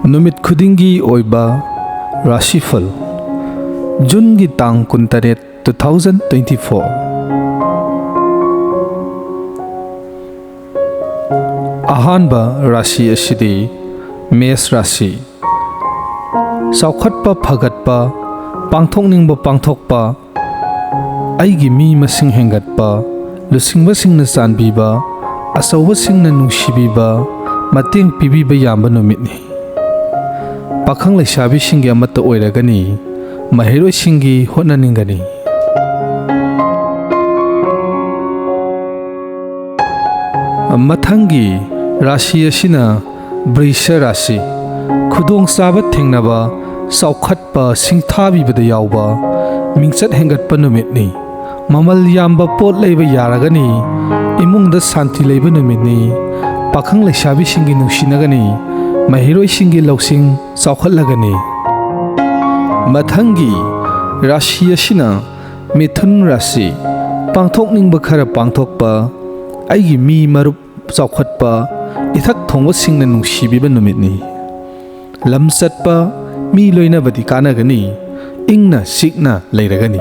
नुमित खुदिंगी ओइबा राशि फल जून की तांग 19 2024 अहानबा राशि असिदी मेष राशि साउखटपा फगटपा पांथोकनिंगबा पांथोकपा आइगी मी मसिंग हेंगटपा लुसिंगबसिंगना चानबीबा असौबसिंगना नुंसिबीबा मतेंग पीबीबा याम्बा नुमितनी पाखंग लैसाबीसिंगी अमत्ता ओइरगनी महिरोइसिंगी होटनानिंगनी मथंगी राशि असिना वृष राशि खुदोंग चाबा थेंगनाबा साउखटपा सिंथाबीबदा यावबा मिंगचट हेंगटपा नुमितनी ममल याम्बा पोट लैबा यारगनी इमुंगदा शांति लैबा नुमितनी पाखंग लैसाबीसिंगी नुंसिनगनी महिरोइसिंगी लौसिंग चाउखटलगनी मथंगी राशि असिना मिथुन राशि पांथोकनिंगबा खरा पांथोकपा आइगी मी मरुप चाउखटपा इथक थोंबसिंगना नुंसिबीबा नुमितनी लम चटपा मी लोइनाबदी कानगनी इंगना सिकना लैरगनी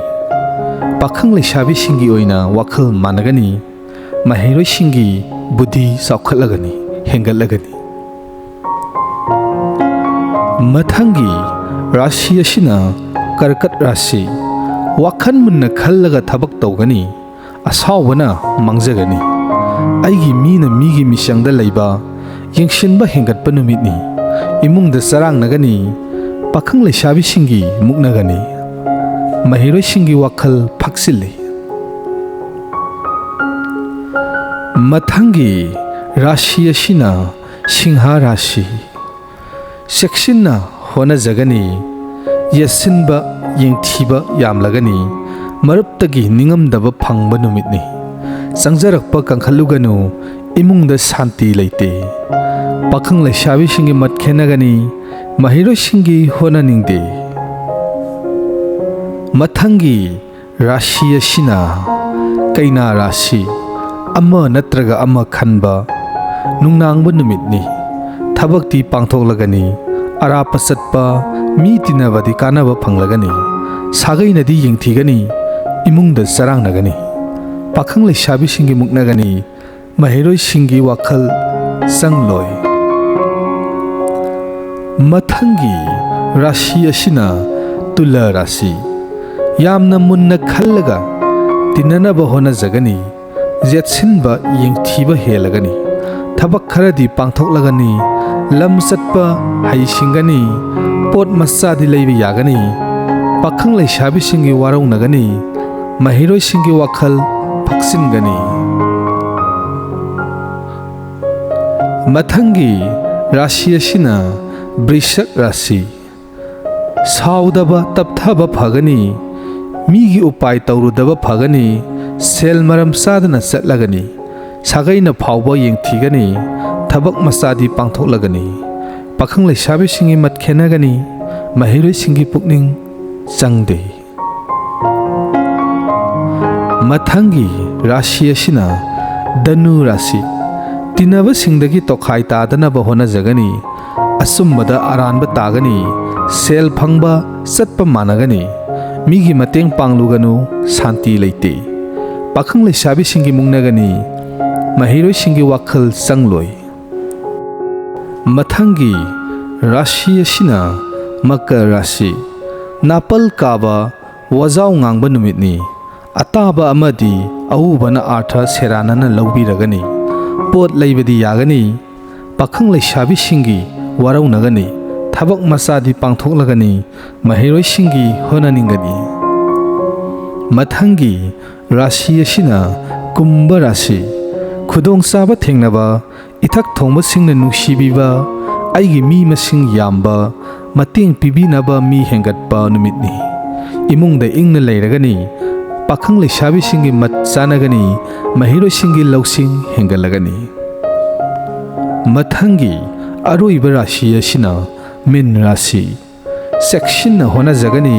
पाखंग लैसाबीसिंगी ओइना वाखल मानगनी महिरोइसिंगी बुद्धि चाउखटलगनी हेंगटलगनी मथंगी राशि असिना कर्कट राशि वाखन मुन्ना खल्लगा थबक तौगनी असावना मांगजगनी आइगी मीना मीगी मिशंगदा लैबा यंगसिनबा हेंगटपा नुमितनी इमुंगदा चरांगनगनी पाखंग लैसाबीसिंगी मुक्नगनी महिरोइसिंगी वाखल फाक्सिल्ली मथंगी राशि असिना सिंह राशि सेक्सिन्ना होनजगनी यसिनबा यंगथिबा यामलगनी मरुप्तगी निंगमदबा फंगबा नुमितनी चंगजरकपा कंखलुगनु इमुंगदा शांति लैते पाखंग लैसाबीसिंगी मत खेनगनी महिरोइसिंगी होननिंगदे मथंगी राशि असिना कैना राशि अमा नत्रगा अमा खनबा नुंगनांगबा नुमितनी थबक्ति पांथोकलगनी अरापा चटपा मी तिनबदी कानबा फंगलगनी सागैनदी यंगथिगनी इमुंगदा चरांगनगनी पाखंग लैसाबीसिंगी मुक्नगनी महिरोइसिंगी वाखल चंगलोय मथंगी राशि असिना तुला राशि यामना मुन्ना खल्लगा तिननबा होनजगनी जेतसिनबा यंगथिबा हेलगनी थबक खरदी पांथोकलगनी लम चटपा हैसिंगनी पोट मचादी लैबा यागनी पाखंग लैसाबीसिंगी वारौनगनी महिरोइसिंगी वाखल फक्सिनगनी मथंगी राशि असिना वृषभ राशि साउदबा तपथबा फगनी मीगी उपाय तौरुदबा फगनी सेल मरम चादना चटलगनी सागैना फावबा यंगथिगनी थबक मचादी पांथोकलगनी पाखंग लैसाबीसिंगी मत खेनगनी महिरोइसिंगी पुकनिंग चंगदे मथंगी राशि असिना धनु राशि तिनबसिंगदगी तोखाय तादनबा होनजगनी असुम्बदा अरानबा तागनी सेल फंगबा चटपा मानगनी मीगी मतेंग पांगलुगनु शांति लैते पाखंग लैसाबीसिंगी मुंगनगनी महिरोइसिंगी वाखल चंगलोय मथंगी राशि असिना मकर राशि नापल काबा वजाव ngang नुमितनी अताबा अमदी अऊबना अर्थ सेरानना लौबीरगनी पोट लैबदी यागनी पाखंग लैसाबीसिंगी वारौनगनी थबक मचादी पांथोकलगनी महिरोइसिंगी होननिंगनी मथंगी राशि असिना कुंभ राशि खुदोंग चाबा थेंगनाबा इथक थोंबसिंगना नुंसिबीबा आइगी मी मसिंग याम्बा मतेंग पीबीनबा मी हेंगटपा नुमितनी इमुंगदा इंगना लैरगनी पाखंग लैसाबीसिंगी मत चानगनी महिरोइसिंगी लौसिंग हेंगलगनी मथंगी अरोइबा राशि असिना मीन राशि सेक्सिन्ना होनजगनी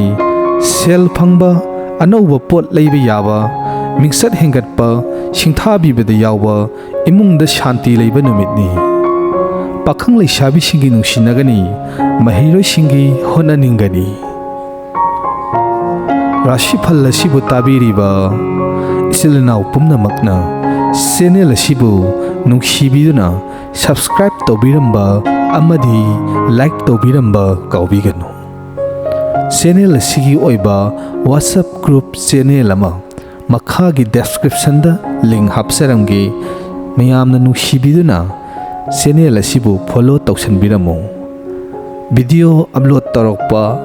सेल फंगबा अनौबा पोट लैबा याबा मिंगचट हेंगटपा सिंथाबीबदा यावबा इमुंगदा शांति लैबा नुमितनी pakhang leishabisingi nungsinagani mahiroi-singi honaningani. Rashi Phal asibu tabiriba isilanaw pumnamakna channel asibu nungsibiduna subscribe tawbiramba amadi like tawbiramba kaubiganu. Channel asigi oiba WhatsApp group channel ama makhagi description da link hapsaramge mayamna nungsibiduna channel asibu follow tawsanbiramo. Video upload tarokpa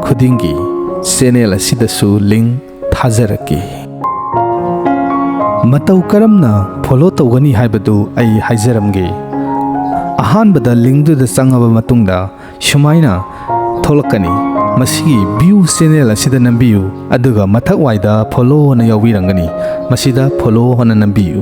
khudingi channel asidasu link thajarake. Matau karamna follow tawgani haibadu ai haijaramge. Ahanbada link du da changaba matungda shumaina tholakani. Masigi view channel asida nambiyu aduga mathak waida follow na yawirangani. Masida follow hona nambiyu.